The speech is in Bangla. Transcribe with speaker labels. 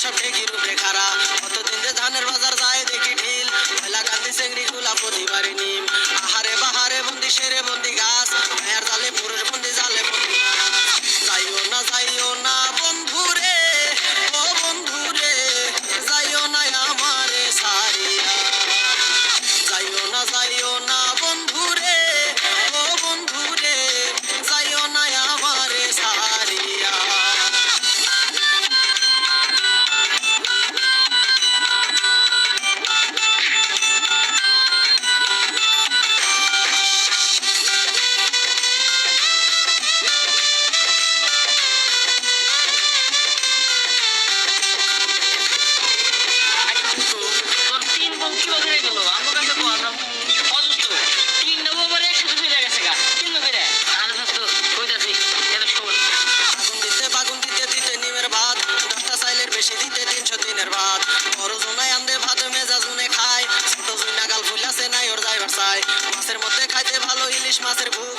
Speaker 1: সব ঠেকির উপরে খাড়া কতদিন যে ধানের বাজার যায় দেখি ঢিল ময়লা কান্দি চেংড়ি গুলা প্রতিবারে নিম আহারে বাহারে বন্দি সেরে বন্দি গাছ মায়ার জালে পুরের বন্দি জালে বন্দি মাছ। যাইও না বন্ধু রে ও বন্ধু রে যাইও না আমারে সারিয়া যাইও না বন্ধু রে ও বন্ধু রে যাইও না আমারে সারিয়া
Speaker 2: তোর তিন বোন কিভাবে হয়ে গেল আমার কাছে তো আমরা অসুস্থ তিন নভেম্বর একসাথে চলে গেছে গা তিন করে আর তো কইতাছি এটা শোন
Speaker 1: বাগুন দিতে নিমের ভাত দশটা চাইলের বেশি দিতে 300 দিনের ভাত বড় জোনায় আন্দে ভাত মেজা জুনে খায় ছোট জুনা গাল ফুলাছে নাই ওর যাইবার চাই মাছের মধ্যে খাইতে ভালো ইলিশ মাছের ভুক